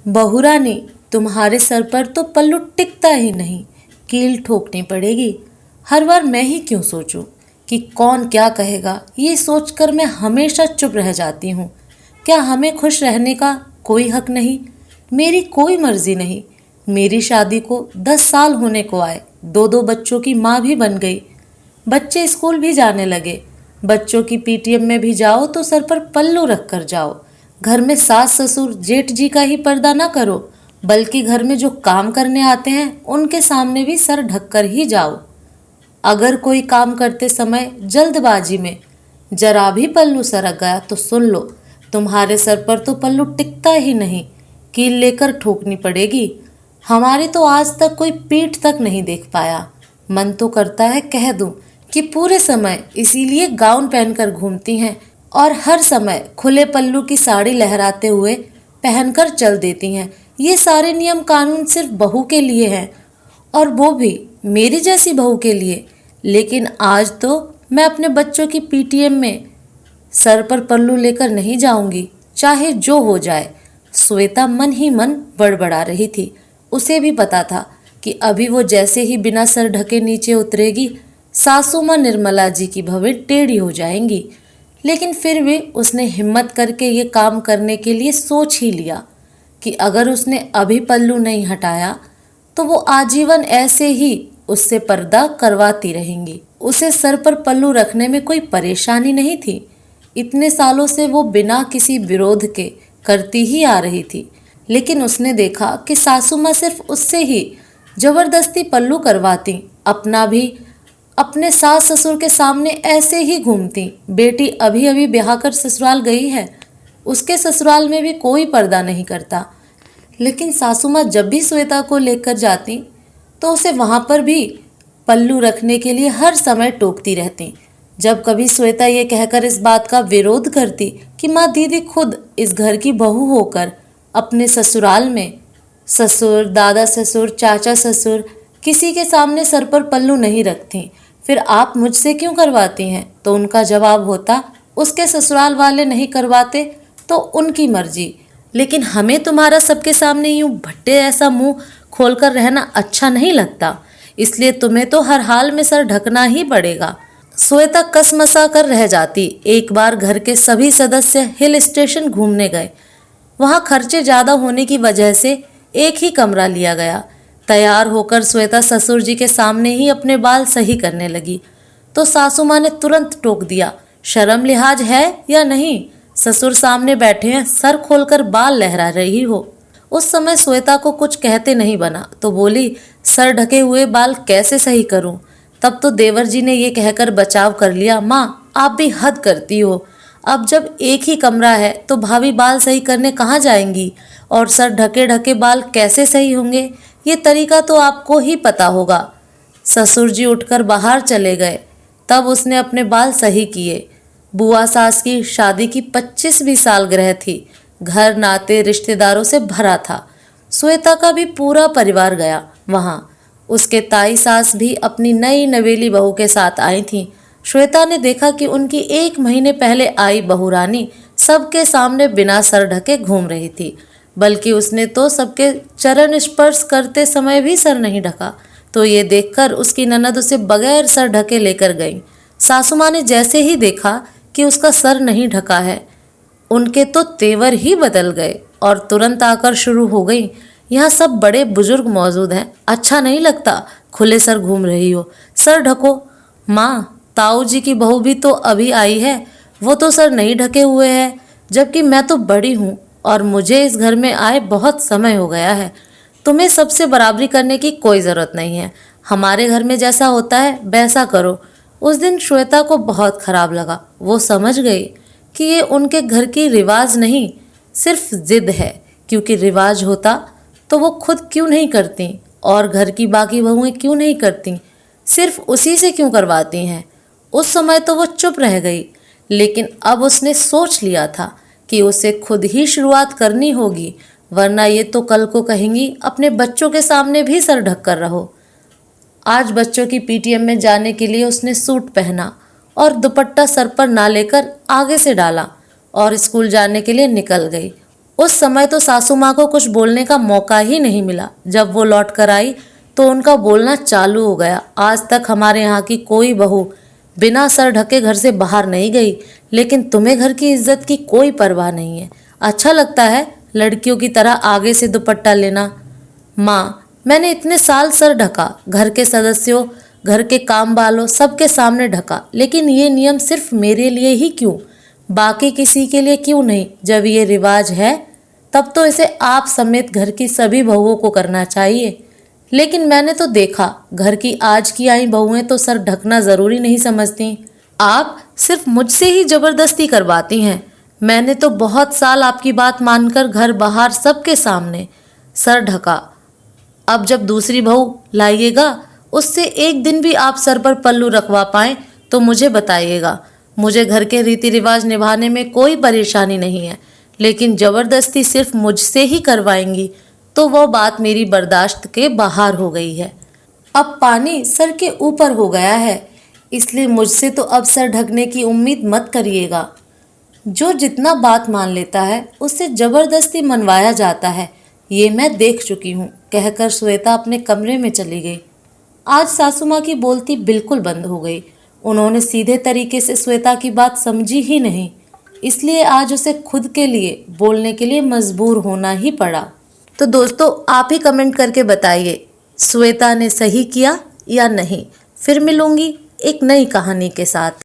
बहू रानी, तुम्हारे सर पर तो पल्लू टिकता ही नहीं, कील ठोकनी पड़ेगी। हर बार मैं ही क्यों सोचूं कि कौन क्या कहेगा, ये सोचकर मैं हमेशा चुप रह जाती हूँ। क्या हमें खुश रहने का कोई हक नहीं? मेरी कोई मर्जी नहीं। मेरी शादी को 10 साल होने को आए, 2 बच्चों की माँ भी बन गई, बच्चे स्कूल भी जाने लगे। बच्चों की पीटीएम में भी जाओ तो सर पर पल्लू रख कर जाओ। घर में सास ससुर जेठ जी का ही पर्दा ना करो, बल्कि घर में जो काम करने आते हैं उनके सामने भी सर ढककर ही जाओ। अगर कोई काम करते समय जल्दबाजी में जरा भी पल्लू सरक गया तो सुन लो, तुम्हारे सर पर तो पल्लू टिकता ही नहीं, कील लेकर ठोकनी पड़ेगी। हमारे तो आज तक कोई पीठ तक नहीं देख पाया। मन तो करता है कह दूं कि पूरे समय इसीलिए गाउन पहनकर घूमती हैं और हर समय खुले पल्लू की साड़ी लहराते हुए पहनकर चल देती हैं। ये सारे नियम कानून सिर्फ बहू के लिए हैं, और वो भी मेरी जैसी बहू के लिए। लेकिन आज तो मैं अपने बच्चों की पीटीएम में सर पर पल्लू लेकर नहीं जाऊंगी, चाहे जो हो जाए। श्वेता मन ही मन बड़बड़ा रही थी। उसे भी पता था कि अभी वो जैसे ही बिना सर ढके नीचे उतरेगी, सासू माँ निर्मला जी की भवें टेढ़ी हो जाएंगी। लेकिन फिर भी उसने हिम्मत करके ये काम करने के लिए सोच ही लिया कि अगर उसने अभी पल्लू नहीं हटाया तो वो आजीवन ऐसे ही उससे पर्दा करवाती रहेंगी। उसे सर पर पल्लू रखने में कोई परेशानी नहीं थी। इतने सालों से वो बिना किसी विरोध के करती ही आ रही थी। लेकिन उसने देखा कि सासू माँ सिर्फ उससे ही जबरदस्ती पल्लू करवाती, अपना भी अपने सास ससुर के सामने ऐसे ही घूमती। बेटी अभी अभी ब्याह कर ससुराल गई है, उसके ससुराल में भी कोई पर्दा नहीं करता। लेकिन सासू माँ जब भी श्वेता को लेकर जाती तो उसे वहाँ पर भी पल्लू रखने के लिए हर समय टोकती रहती। जब कभी श्वेता ये कहकर इस बात का विरोध करती कि माँ दीदी खुद इस घर की बहू होकर अपने ससुराल में ससुर, दादा ससुर, चाचा ससुर किसी के सामने सर पर पल्लू नहीं रखती, फिर आप मुझसे क्यों करवाती हैं? तो उनका जवाब होता, उसके ससुराल वाले नहीं करवाते तो उनकी मर्जी, लेकिन हमें तुम्हारा सबके सामने यूं भट्टे ऐसा मुंह खोलकर रहना अच्छा नहीं लगता, इसलिए तुम्हें तो हर हाल में सर ढकना ही पड़ेगा। श्वेता कसमसा कर रह जाती। एक बार घर के सभी सदस्य हिल स्टेशन घूमने गए। वहाँ खर्चे ज़्यादा होने की वजह से एक ही कमरा लिया गया। तैयार होकर श्वेता ससुर जी के सामने ही अपने बाल सही करने लगी तो सासू माँ ने तुरंत टोक दिया, शर्म लिहाज है या नहीं? ससुर सामने बैठे हैं, सर खोलकर बाल लहरा रही हो। उस समय श्वेता को कुछ कहते नहीं बना तो बोली, सर ढके हुए बाल कैसे सही करूं? तब तो देवर जी ने ये कहकर बचाव कर लिया, माँ आप भी हद करती हो। अब जब एक ही कमरा है तो भाभी बाल सही करने कहाँ जाएंगी, और सर ढके ढके बाल कैसे सही होंगे? ये तरीका तो आपको ही पता होगा। ससुर जी उठकर बाहर चले गए। तब उसने अपने बाल सही किए। बुआ सास की शादी की 25वीं सालगिरह थी। घर नाते रिश्तेदारों से भरा था। श्वेता का भी पूरा परिवार गया वहाँ। उसके ताई सास भी अपनी नई नवेली बहू के साथ आई थी। श्वेता ने देखा कि उनकी 1 महीने पहले आई बहू रानी सबके सामने बिना सर ढके घूम रही थी, बल्कि उसने तो सबके चरण स्पर्श करते समय भी सर नहीं ढका। तो ये देखकर उसकी ननद उसे बगैर सर ढके लेकर गई। सासू माँ ने जैसे ही देखा कि उसका सर नहीं ढका है, उनके तो तेवर ही बदल गए और तुरंत आकर शुरू हो गई, यहाँ सब बड़े बुजुर्ग मौजूद हैं, अच्छा नहीं लगता खुले सर घूम रही हो, सर ढको। माँ, ताऊ जी की बहू भी तो अभी आई है, वो तो सर नहीं ढके हुए है, जबकि मैं तो बड़ी हूँ और मुझे इस घर में आए बहुत समय हो गया है। तुम्हें सबसे बराबरी करने की कोई ज़रूरत नहीं है। हमारे घर में जैसा होता है वैसा करो। उस दिन श्वेता को बहुत खराब लगा। वो समझ गई कि ये उनके घर की रिवाज नहीं, सिर्फ जिद है, क्योंकि रिवाज होता तो वो खुद क्यों नहीं करती और घर की बाकी बहुएं क्यों नहीं करती, सिर्फ उसी से क्यों करवाती हैं। उस समय तो वो चुप रह गई, लेकिन अब उसने सोच लिया था कि उसे खुद ही शुरुआत करनी होगी, वरना ये तो कल को कहेंगी अपने बच्चों के सामने भी सर ढक कर रहो। आज बच्चों की पीटीएम में जाने के लिए उसने सूट पहना और दुपट्टा सर पर ना लेकर आगे से डाला और स्कूल जाने के लिए निकल गई। उस समय तो सासू माँ को कुछ बोलने का मौका ही नहीं मिला। जब वो लौट कर आई तो उनका बोलना चालू हो गया। आज तक हमारे यहाँ की कोई बहू बिना सर ढके घर से बाहर नहीं गई, लेकिन तुम्हें घर की इज्जत की कोई परवाह नहीं है। अच्छा लगता है लड़कियों की तरह आगे से दुपट्टा लेना। माँ, मैंने इतने साल सर ढका, घर के सदस्यों, घर के काम वालों सबके सामने ढका, लेकिन ये नियम सिर्फ मेरे लिए ही क्यों, बाकी किसी के लिए क्यों नहीं? जब ये रिवाज है तब तो इसे आप समेत घर की सभी बहुओं को करना चाहिए। लेकिन मैंने तो देखा घर की आज की आई बहुएं तो सर ढकना जरूरी नहीं समझती। आप सिर्फ मुझसे ही जबरदस्ती करवाती हैं। मैंने तो बहुत साल आपकी बात मानकर घर बाहर सबके सामने सर ढका। अब जब दूसरी बहू लाइएगा उससे एक दिन भी आप सर पर पल्लू रखवा पाएं तो मुझे बताइएगा। मुझे घर के रीति रिवाज निभाने में कोई परेशानी नहीं है, लेकिन जबरदस्ती सिर्फ मुझसे ही करवाएंगी तो वो बात मेरी बर्दाश्त के बाहर हो गई है। अब पानी सर के ऊपर हो गया है, इसलिए मुझसे तो अब सर ढकने की उम्मीद मत करिएगा। जो जितना बात मान लेता है उससे जबरदस्ती मनवाया जाता है, ये मैं देख चुकी हूँ, कहकर श्वेता अपने कमरे में चली गई। आज सासू माँ की बोलती बिल्कुल बंद हो गई। उन्होंने सीधे तरीके से श्वेता की बात समझी ही नहीं, इसलिए आज उसे खुद के लिए बोलने के लिए मजबूर होना ही पड़ा। तो दोस्तों, आप ही कमेंट करके बताइए श्वेता ने सही किया या नहीं। फिर मिलूंगी एक नई कहानी के साथ।